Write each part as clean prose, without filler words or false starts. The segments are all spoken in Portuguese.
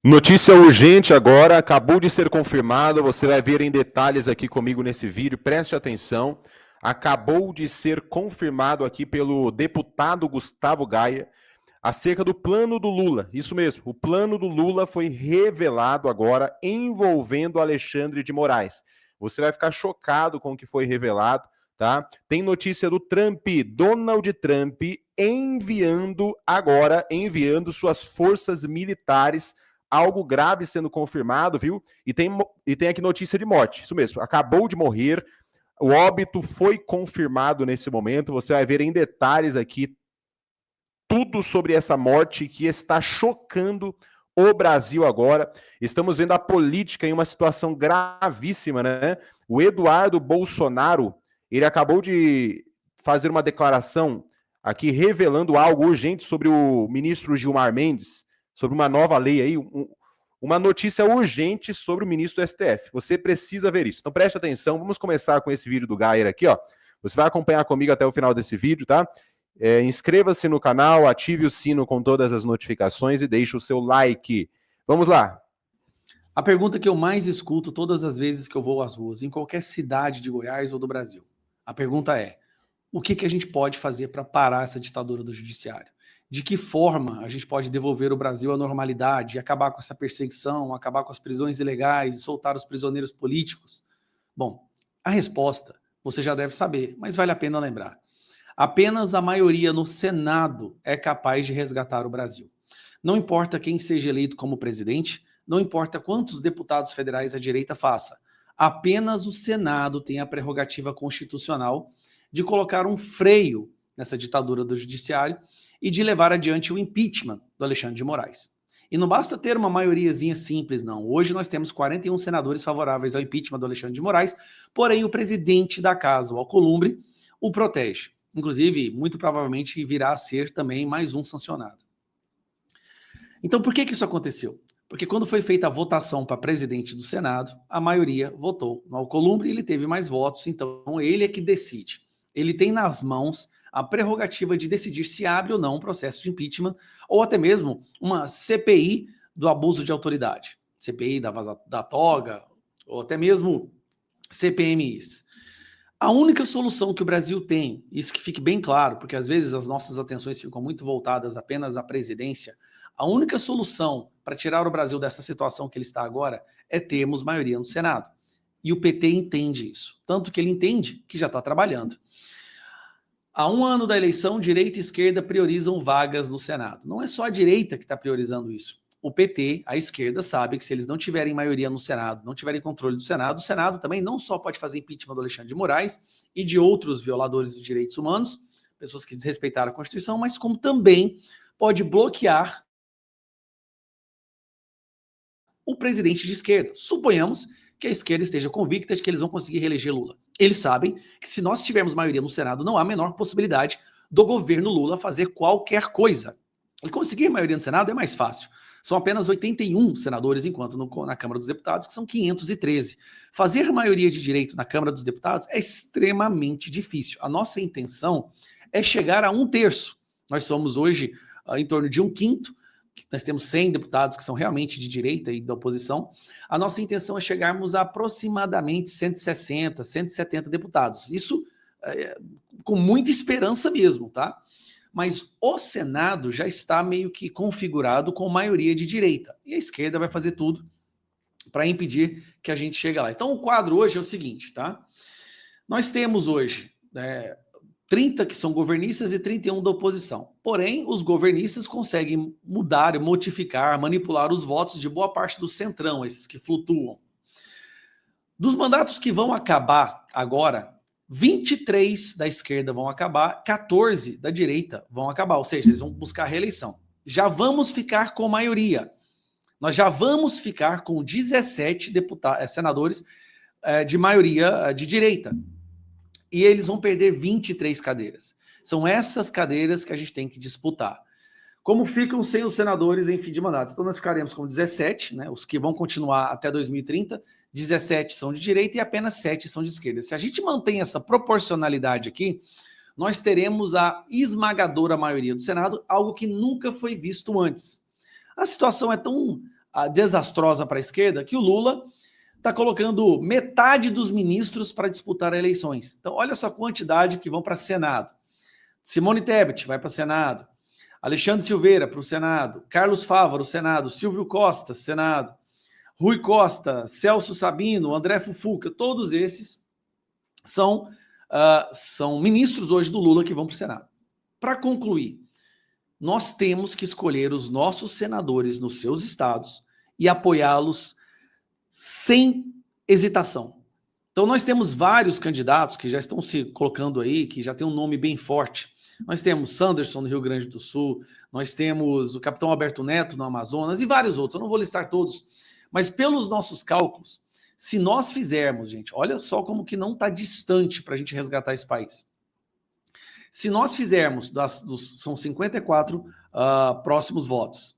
Notícia urgente agora, acabou de ser confirmado, você vai ver em detalhes aqui comigo nesse vídeo, preste atenção. Acabou de ser confirmado aqui pelo deputado Gustavo Gaia acerca do plano do Lula. Isso mesmo, o plano do Lula foi revelado agora envolvendo Alexandre de Moraes. Você vai ficar chocado com o que foi revelado, tá? Tem notícia do Trump, Donald Trump enviando suas forças militares, algo grave sendo confirmado, viu? E tem aqui notícia de morte, isso mesmo, acabou de morrer, o óbito foi confirmado nesse momento, você vai ver em detalhes aqui tudo sobre essa morte que está chocando o Brasil agora. Estamos vendo a política em uma situação gravíssima, né? O Eduardo Bolsonaro, ele acabou de fazer uma declaração aqui revelando algo urgente sobre o ministro Gilmar Mendes, sobre uma nova lei aí, uma notícia urgente sobre o ministro do STF. Você precisa ver isso. Então preste atenção, vamos começar com esse vídeo do Gayer aqui, ó. Você vai acompanhar comigo até o final desse vídeo, tá? Inscreva-se no canal, ative o sino com todas as notificações e deixe o seu like. Vamos lá. A pergunta que eu mais escuto todas as vezes que eu vou às ruas, em qualquer cidade de Goiás ou do Brasil, a pergunta é: o que a gente pode fazer para parar essa ditadura do judiciário? De que forma a gente pode devolver o Brasil à normalidade, acabar com essa perseguição, acabar com as prisões ilegais e soltar os prisioneiros políticos? Bom, a resposta você já deve saber, mas vale a pena lembrar. Apenas a maioria no Senado é capaz de resgatar o Brasil. Não importa quem seja eleito como presidente, não importa quantos deputados federais a direita faça, apenas o Senado tem a prerrogativa constitucional de colocar um freio nessa ditadura do judiciário e de levar adiante o impeachment do Alexandre de Moraes. E não basta ter uma maioriazinha simples, não. Hoje nós temos 41 senadores favoráveis ao impeachment do Alexandre de Moraes, porém o presidente da casa, o Alcolumbre, o protege. Inclusive, muito provavelmente virá a ser também mais um sancionado. Então, por que isso aconteceu? Porque quando foi feita a votação para presidente do Senado, a maioria votou no Alcolumbre e ele teve mais votos, então ele é que decide. Ele tem nas mãos a prerrogativa de decidir se abre ou não um processo de impeachment ou até mesmo uma CPI do abuso de autoridade. CPI da toga ou até mesmo CPMIs. A única solução que o Brasil tem, isso que fique bem claro, porque às vezes as nossas atenções ficam muito voltadas apenas à presidência, a única solução para tirar o Brasil dessa situação que ele está agora é termos maioria no Senado. E o PT entende isso. Tanto que ele entende que já está trabalhando. Há um ano da eleição, direita e esquerda priorizam vagas no Senado. Não é só a direita que está priorizando isso. O PT, a esquerda, sabe que se eles não tiverem maioria no Senado, não tiverem controle do Senado, o Senado também não só pode fazer impeachment do Alexandre de Moraes e de outros violadores dos direitos humanos, pessoas que desrespeitaram a Constituição, mas como também pode bloquear o presidente de esquerda. Suponhamos que a esquerda esteja convicta de que eles vão conseguir reeleger Lula. Eles sabem que se nós tivermos maioria no Senado, não há a menor possibilidade do governo Lula fazer qualquer coisa. E conseguir maioria no Senado é mais fácil. São apenas 81 senadores, enquanto na Câmara dos Deputados, que são 513. Fazer maioria de direito na Câmara dos Deputados é extremamente difícil. A nossa intenção é chegar a 1/3. Nós somos hoje em torno de 1/5. Nós temos 100 deputados que são realmente de direita e da oposição. A nossa intenção é chegarmos a aproximadamente 160, 170 deputados. Isso com muita esperança mesmo, tá? Mas o Senado já está meio que configurado com maioria de direita. E a esquerda vai fazer tudo para impedir que a gente chegue lá. Então o quadro hoje é o seguinte, tá? Nós temos hoje 30 que são governistas e 31 da oposição. Porém, os governistas conseguem mudar, modificar, manipular os votos de boa parte do centrão, esses que flutuam. Dos mandatos que vão acabar agora, 23 da esquerda vão acabar, 14 da direita vão acabar, ou seja, eles vão buscar a reeleição. Já vamos ficar com maioria. Nós já vamos ficar com 17 senadores de maioria de direita. E eles vão perder 23 cadeiras. São essas cadeiras que a gente tem que disputar. Como ficam sem os senadores em fim de mandato? Então nós ficaremos com 17, né, os que vão continuar até 2030, 17 são de direita e apenas 7 são de esquerda. Se a gente mantém essa proporcionalidade aqui, nós teremos a esmagadora maioria do Senado, algo que nunca foi visto antes. A situação é tão desastrosa para a esquerda, que o Lula está colocando metade dos ministros para disputar eleições. Então, olha só a quantidade que vão para Senado. Simone Tebet vai para Senado, Alexandre Silveira para o Senado, Carlos Fávaro, Senado, Silvio Costa, Senado, Rui Costa, Celso Sabino, André Fufuca, todos esses são ministros hoje do Lula que vão para o Senado. Para concluir, nós temos que escolher os nossos senadores nos seus estados e apoiá-los sem hesitação. Então nós temos vários candidatos que já estão se colocando aí, que já tem um nome bem forte. Nós temos Sanderson no Rio Grande do Sul, nós temos o capitão Alberto Neto no Amazonas e vários outros. Eu não vou listar todos, mas pelos nossos cálculos, se nós fizermos, gente, olha só como que não está distante para a gente resgatar esse país. Se nós fizermos, são 54 próximos votos,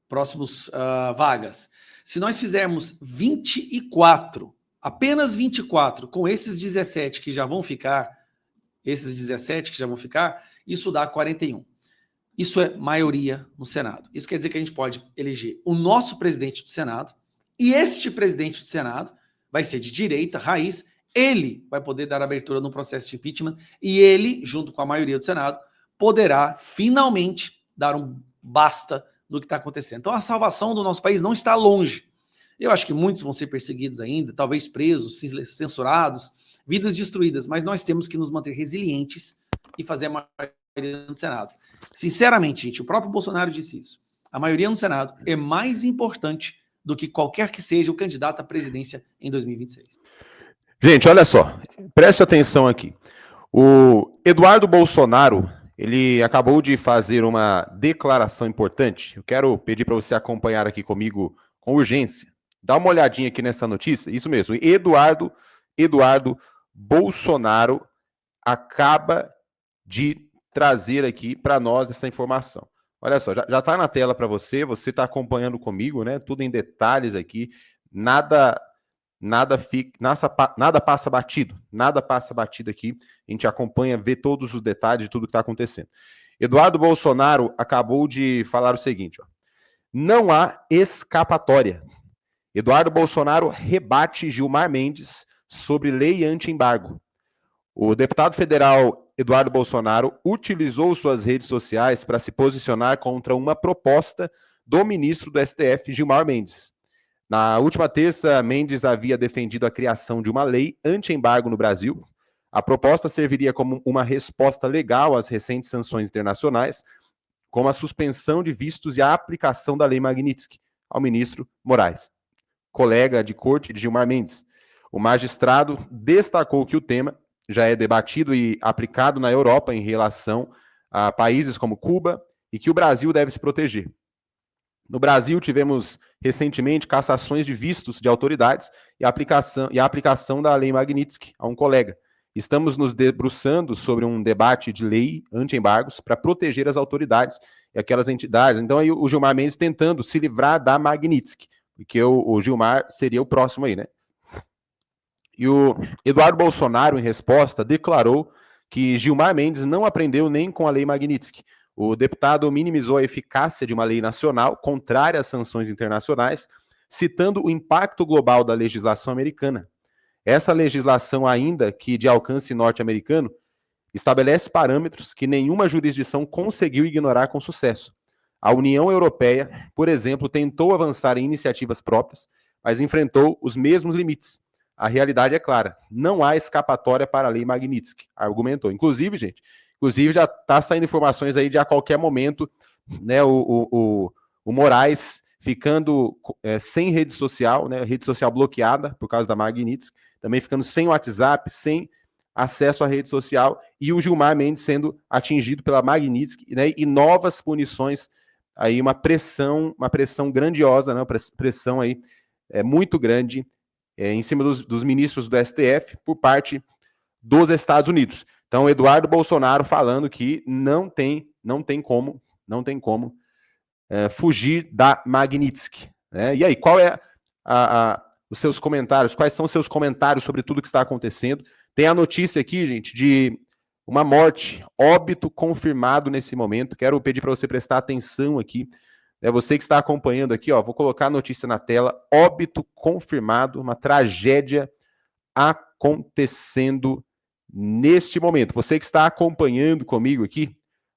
próximos vagas, se nós fizermos 24, apenas 24, com esses 17 que já vão ficar, isso dá 41. Isso é maioria no Senado. Isso quer dizer que a gente pode eleger o nosso presidente do Senado, e este presidente do Senado vai ser de direita, raiz, ele vai poder dar abertura no processo de impeachment, e ele, junto com a maioria do Senado, poderá finalmente dar um basta no que está acontecendo. Então a salvação do nosso país não está longe. Eu acho que muitos vão ser perseguidos ainda, talvez presos, censurados, vidas destruídas, mas nós temos que nos manter resilientes e fazer a maioria no Senado. Sinceramente, gente, o próprio Bolsonaro disse isso. A maioria no Senado é mais importante do que qualquer que seja o candidato à presidência em 2026. Gente, olha só, preste atenção aqui. O Eduardo Bolsonaro, ele acabou de fazer uma declaração importante. Eu quero pedir para você acompanhar aqui comigo com urgência. Dá uma olhadinha aqui nessa notícia. Isso mesmo, Eduardo Bolsonaro acaba de trazer aqui para nós essa informação. Olha só, já está na tela para você está acompanhando comigo, né? Tudo em detalhes aqui, nada passa batido aqui, a gente acompanha, vê todos os detalhes de tudo que está acontecendo. Eduardo Bolsonaro acabou de falar o seguinte, ó, não há escapatória. Eduardo Bolsonaro rebate Gilmar Mendes sobre lei anti-embargo. O deputado federal Eduardo Bolsonaro utilizou suas redes sociais para se posicionar contra uma proposta do ministro do STF, Gilmar Mendes. Na última terça, Mendes havia defendido a criação de uma lei anti-embargo no Brasil. A proposta serviria como uma resposta legal às recentes sanções internacionais, como a suspensão de vistos e a aplicação da lei Magnitsky ao ministro Moraes, colega de corte de Gilmar Mendes. O magistrado destacou que o tema já é debatido e aplicado na Europa em relação a países como Cuba e que o Brasil deve se proteger. No Brasil, tivemos recentemente cassações de vistos de autoridades e a aplicação da lei Magnitsky a um colega. Estamos nos debruçando sobre um debate de lei anti-embargos para proteger as autoridades e aquelas entidades. Então, aí o Gilmar Mendes tentando se livrar da Magnitsky, porque o Gilmar seria o próximo aí, né? E o Eduardo Bolsonaro, em resposta, declarou que Gilmar Mendes não aprendeu nem com a lei Magnitsky. O deputado minimizou a eficácia de uma lei nacional contrária às sanções internacionais, citando o impacto global da legislação americana. Essa legislação, ainda que de alcance norte-americano, estabelece parâmetros que nenhuma jurisdição conseguiu ignorar com sucesso. A União Europeia, por exemplo, tentou avançar em iniciativas próprias, mas enfrentou os mesmos limites. A realidade é clara, não há escapatória para a lei Magnitsky, argumentou. Inclusive, gente, já está saindo informações aí de a qualquer momento, né, o Moraes ficando sem rede social, né, rede social bloqueada por causa da Magnitsky, também ficando sem WhatsApp, sem acesso à rede social, e o Gilmar Mendes sendo atingido pela Magnitsky, né, e novas punições, aí uma pressão grandiosa, né, uma pressão aí muito grande em cima dos ministros do STF por parte dos Estados Unidos. Então, Eduardo Bolsonaro falando que não tem como fugir da Magnitsky, né? E aí, qual é os seus comentários? Quais são os seus comentários sobre tudo que está acontecendo? Tem a notícia aqui, gente, de uma morte, óbito confirmado nesse momento. Quero pedir para você prestar atenção aqui É você que está acompanhando aqui, ó, vou colocar a notícia na tela, óbito confirmado, uma tragédia acontecendo neste momento. Você que está acompanhando comigo aqui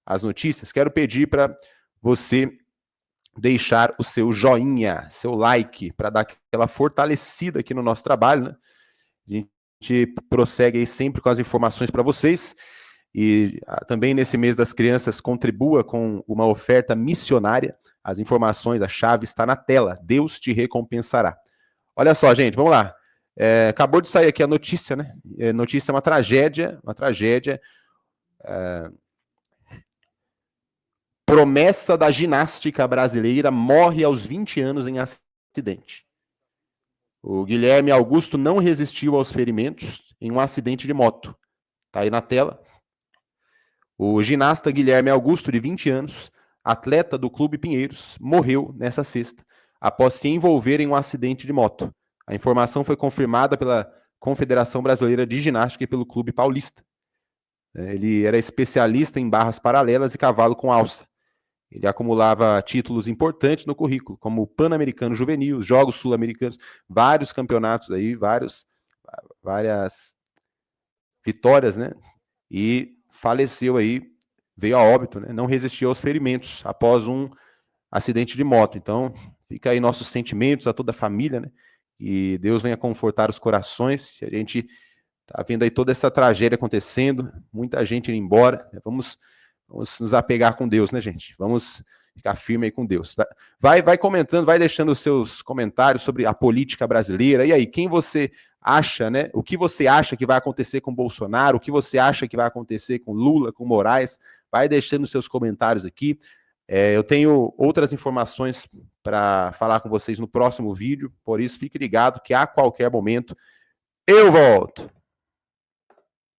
as notícias, quero pedir para você deixar o seu joinha, seu like, para dar aquela fortalecida aqui no nosso trabalho, né? A gente prossegue aí sempre com as informações para vocês. E também nesse mês das crianças, contribua com uma oferta missionária. As informações, a chave está na tela. Deus te recompensará. Olha só, gente, vamos lá. Acabou de sair aqui a notícia, né? Notícia é uma tragédia, promessa da ginástica brasileira morre aos 20 anos em acidente. O Guilherme Augusto não resistiu aos ferimentos em um acidente de moto. Tá aí na tela. O ginasta Guilherme Augusto, de 20 anos, atleta do Clube Pinheiros, morreu nessa sexta, após se envolver em um acidente de moto. A informação foi confirmada pela Confederação Brasileira de Ginástica e pelo Clube Paulista. Ele era especialista em barras paralelas e cavalo com alça. Ele acumulava títulos importantes no currículo, como o Pan-Americano Juvenil, Jogos Sul-Americanos, vários campeonatos aí, várias vitórias, né? E faleceu aí, veio a óbito, né? Não resistiu aos ferimentos após um acidente de moto. Então, fica aí nossos sentimentos a toda a família, né? E Deus venha confortar os corações. A gente tá vendo aí toda essa tragédia acontecendo, muita gente indo embora. Vamos nos apegar com Deus, né, gente? Vamos ficar firme aí com Deus. Vai comentando, vai deixando os seus comentários sobre a política brasileira. E aí, quem você acha, né? O que você acha que vai acontecer com Bolsonaro? O que você acha que vai acontecer com Lula, com Moraes? Vai deixando os seus comentários aqui. Eu tenho outras informações para falar com vocês no próximo vídeo, por isso fique ligado que a qualquer momento eu volto.